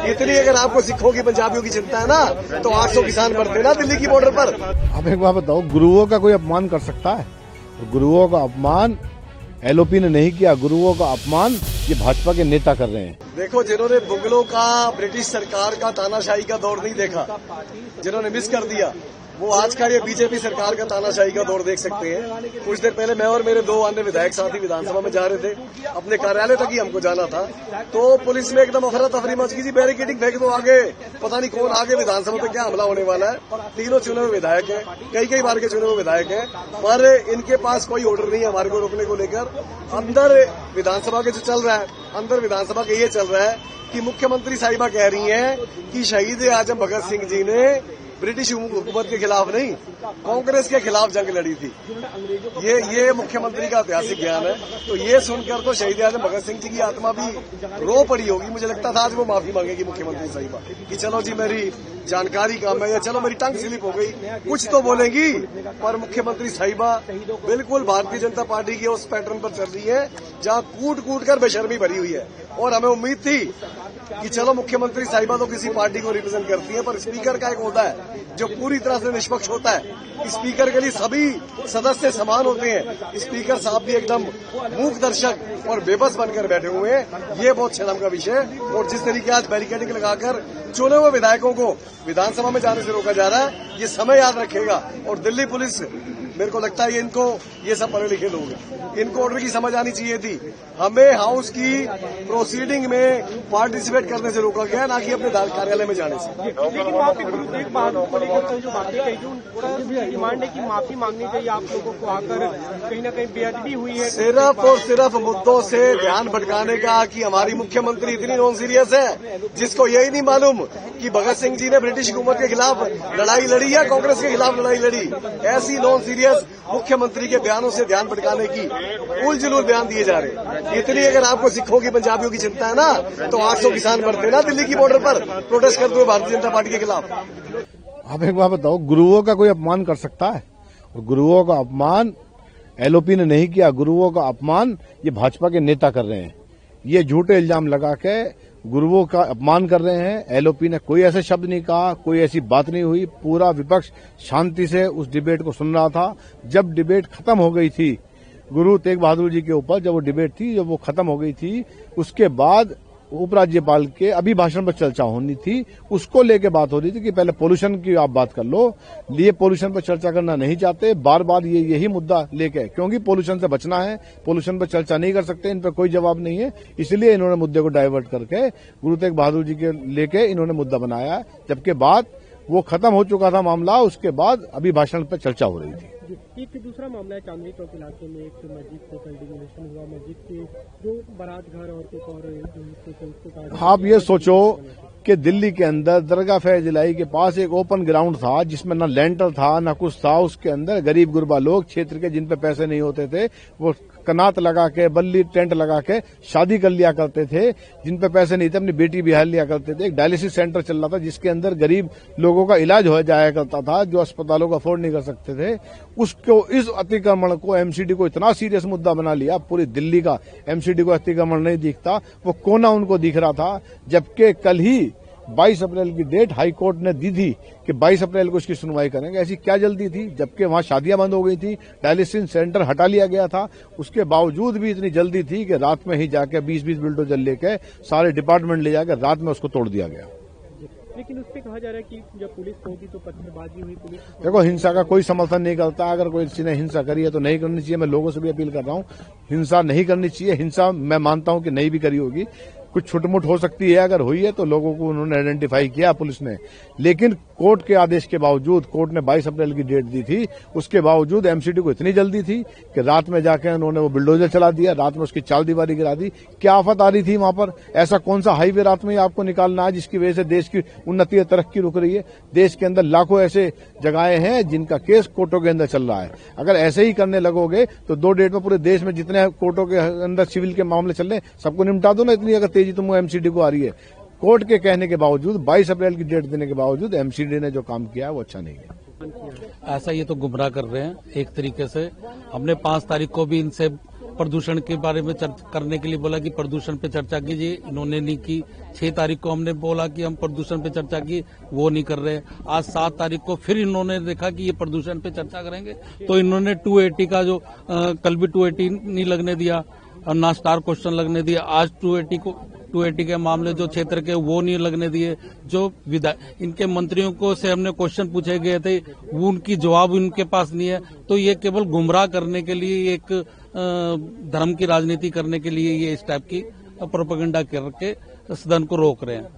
इतनी अगर आपको सिखों की पंजाबियों की चिंता है ना, तो 800 किसान मरते ना दिल्ली की बॉर्डर पर। अब एक बात बताओ, गुरुओं का कोई अपमान कर सकता है? गुरुओं का अपमान एलओपी ने नहीं किया, गुरुओं का अपमान ये भाजपा के नेता कर रहे हैं। देखो, जिन्होंने मुगलों का, ब्रिटिश सरकार का, तानाशाही का दौर नहीं देखा, जिन्होंने मिस कर दिया, वो आज का ये बीजेपी सरकार का तानाशाही का दौर देख सकते हैं। कुछ देर पहले मैं और मेरे 2 अन्य विधायक साथी विधानसभा में जा रहे थे, अपने कार्यालय तक ही हमको जाना था, तो पुलिस में एकदम अफरा तफरी मच गई, बैरिकेडिंग फेंक दो आगे, पता नहीं कौन आगे विधानसभा पे क्या हमला होने वाला है। तीनों चुने हुए विधायक हैं, कई बार के चुने हुए विधायक हैं, पर इनके पास कोई ऑर्डर नहीं है हमारे को रोकने को लेकर। अंदर विधानसभा के जो चल रहा है, अंदर विधानसभा के ये चल रहा है कि मुख्यमंत्री साहिबा कह रही हैं कि शहीद आजम भगत सिंह जी ने ब्रिटिश हुकूमत के खिलाफ नहीं, कांग्रेस के खिलाफ जंग लड़ी थी। ये मुख्यमंत्री का ऐतिहासिक ज्ञान है। तो ये सुनकर तो शहीद आजम भगत सिंह जी की आत्मा भी रो पड़ी होगी। मुझे लगता था आज वो माफी मांगेगी मुख्यमंत्री साहिबा कि चलो जी मेरी जानकारी कम है, या चलो मेरी टंग स्लिप हो गई, कुछ तो बोलेंगी। पर मुख्यमंत्री साहिबा बिल्कुल भारतीय जनता पार्टी के उस पैटर्न पर चल रही है जहां कूट कर बेशर्मी भरी हुई है। और हमें उम्मीद थी कि चलो मुख्यमंत्री साहिबा तो किसी पार्टी को रिप्रेजेंट करती है, पर स्पीकर का एक होता है जो पूरी तरह से निष्पक्ष होता है। स्पीकर के लिए सभी सदस्य समान होते हैं। स्पीकर साहब भी एकदम मूक दर्शक और बेबस बनकर बैठे हुए हैं। ये बहुत शर्म का विषय। और जिस तरीके आज बैरिकेडिंग लगाकर चुने हुए विधायकों को विधानसभा में जाने से रोका जा रहा है, ये समय याद रखेगा। और दिल्ली पुलिस, मेरे को लगता है इनको, ये सब पढ़े लिखे लोग हैं, इनको ऑर्डर की समझ आनी चाहिए थी। हमें हाउस की प्रोसीडिंग में पार्टिसिपेट करने से रोका गया, ना कि अपने कार्यालय में जाने से। लेकिन वहाँ पे गुरुतेग बहादुर को लेकर जो बातें कही थी, उनका डिमांड है कि माफी मांगनी चाहिए आप लोगों को, आकर कहीं न कहीं बेअदबी हुई है। सिर्फ और सिर्फ मुद्दों से ध्यान भटकाने का कि हमारी मुख्यमंत्री इतनी नॉन सीरियस है, जिसको यही नहीं मालूम कि भगत सिंह जी ने ब्रिटिश हुकूमत के खिलाफ लड़ाई लड़ी या कांग्रेस के खिलाफ लड़ाई लड़ी। ऐसी नॉन सीरियस मुख्यमंत्री के बयानों से ध्यान भटकाने की उलझुल बयान दिए जा रहे हैं। इतनी अगर आपको सिखों की पंजाबियों की चिंता है ना, तो 800 किसान मरते ना दिल्ली की बॉर्डर पर प्रोटेस्ट करते हुए भारतीय जनता पार्टी के खिलाफ। अब एक बात बताओ, गुरुओं का कोई अपमान कर सकता है? गुरुओं का अपमान एलओपी ने नहीं किया, गुरुओं का अपमान ये भाजपा के नेता कर रहे हैं। ये झूठे इल्जाम लगा के गुरुओं का अपमान कर रहे हैं। एलओपी ने कोई ऐसे शब्द नहीं कहा, कोई ऐसी बात नहीं हुई। पूरा विपक्ष शांति से उस डिबेट को सुन रहा था। जब डिबेट खत्म हो गई थी गुरु तेग बहादुर जी के ऊपर, जब वो डिबेट थी, जब वो खत्म हो गई थी, उसके बाद उपराज्यपाल के अभिभाषण पर चर्चा होनी थी। उसको लेके बात हो रही थी कि पहले पोल्यूशन की आप बात कर लो। ये पोल्यूशन पर चर्चा करना नहीं चाहते, बार बार ये यही मुद्दा लेके, क्योंकि पोल्यूशन से बचना है, पोल्यूशन पर चर्चा नहीं कर सकते, इन पर कोई जवाब नहीं है, इसलिए इन्होंने मुद्दे को डाइवर्ट करके गुरु तेग बहादुर जी के लेके इन्होंने मुद्दा बनाया। जबकि बाद वो खत्म हो चुका था मामला, उसके बाद अभिभाषण पर चर्चा हो रही थी। एक दूसरा मामला है चांदनी चौक इलाके में एक मस्जिद से कल डिमोलिशन हुआ, मस्जिद के जो बारात घर और कुछ और। आप ये सोचो कि दिल्ली के अंदर दरगाह फैज इलाही के पास एक ओपन ग्राउंड था जिसमें न लेंटर था न कुछ था। उसके अंदर गरीब गुरबा लोग क्षेत्र के, जिन पे पैसे नहीं होते थे, वो कनात लगा के, बल्ली टेंट लगा के शादी कर लिया करते थे। जिन पे पैसे नहीं थे अपनी बेटी बिहार लिया करते थे। एक डायलिसिस सेंटर चल रहा था जिसके अंदर गरीब लोगों का इलाज हो जाया करता था, जो अस्पतालों को अफोर्ड नहीं कर सकते थे। उसको, इस अतिक्रमण को एमसीडी को इतना सीरियस मुद्दा बना लिया। पूरी दिल्ली का एमसीडी को अतिक्रमण नहीं दिखता, वो कोना उनको दिख रहा था। जबकि कल ही 22 अप्रैल की डेट हाई कोर्ट ने दी थी कि 22 अप्रैल को इसकी सुनवाई करेंगे। ऐसी क्या जल्दी थी? जबकि वहां शादियां बंद हो गई थी, डायलिसिस सेंटर हटा लिया गया था। उसके बावजूद भी इतनी जल्दी थी कि रात में ही जाके 20-20 बुलडोजर लेके सारे डिपार्टमेंट ले जाकर रात में उसको तोड़ दिया गया। लेकिन उस पे कहा जा रहा है कि जब पुलिस पहुंची तो पत्थरबाजी हुई। पुलिस देखो, हिंसा का कोई समर्थन नहीं करता। अगर कोई किसी ने हिंसा करी है तो नहीं करनी चाहिए। मैं लोगों से भी अपील कर रहा हूं, हिंसा नहीं करनी चाहिए। हिंसा मैं मानता हूं कि नहीं भी करी होगी, कुछ छुटमुट हो सकती है। अगर हुई है तो लोगों को उन्होंने आइडेंटिफाई किया पुलिस ने। लेकिन कोर्ट के आदेश के बावजूद, कोर्ट ने 22 अप्रैल की डेट दी थी, उसके बावजूद एमसीडी को इतनी जल्दी थी कि रात में जाके उन्होंने वो बुलडोजर चला दिया, रात में उसकी चाल दीवारी गिरा दी। क्या आफत आ रही थी वहां पर? ऐसा कौन सा हाईवे रात में आपको निकालना है जिसकी वजह से देश की उन्नति और तरक्की रुक रही है? देश के अंदर लाखों ऐसे जगहें हैं जिनका केस कोर्टों के अंदर चल रहा है। अगर ऐसे ही करने लगोगे तो 2 डेट में पूरे देश में जितने कोर्टों के अंदर सिविल के मामले चल रहे हैं सबको निपटा दो ना। इतनी अगर तेजी तुम एमसीडी को आ रही है, कोर्ट के कहने के बावजूद, 22 अप्रैल की डेट देने के बावजूद एमसीडी ने जो काम किया है वो अच्छा नहीं है। ऐसा ये तो गुमराह कर रहे हैं एक तरीके से। हमने 5 तारीख को भी इनसे प्रदूषण के बारे में करने के लिए बोला कि प्रदूषण पे चर्चा कीजिए, इन्होंने नहीं की। 6 तारीख को हमने बोला कि हम प्रदूषण पे चर्चा की, वो नहीं कर रहे। आज 7 तारीख को फिर इन्होंने देखा कि ये प्रदूषण पे चर्चा करेंगे, तो इन्होंने 280 का जो कल भी 280 नहीं लगने दिया और ना स्टार क्वेश्चन लगने दिया। आज 280 के मामले जो क्षेत्र के वो नहीं लगने दिए। जो इनके मंत्रियों को से हमने क्वेश्चन पूछे गए थे, वो उनकी जवाब उनके पास नहीं है। तो ये केवल गुमराह करने के लिए, एक धर्म की राजनीति करने के लिए ये इस टाइप की प्रोपेगेंडा करके सदन को रोक रहे हैं।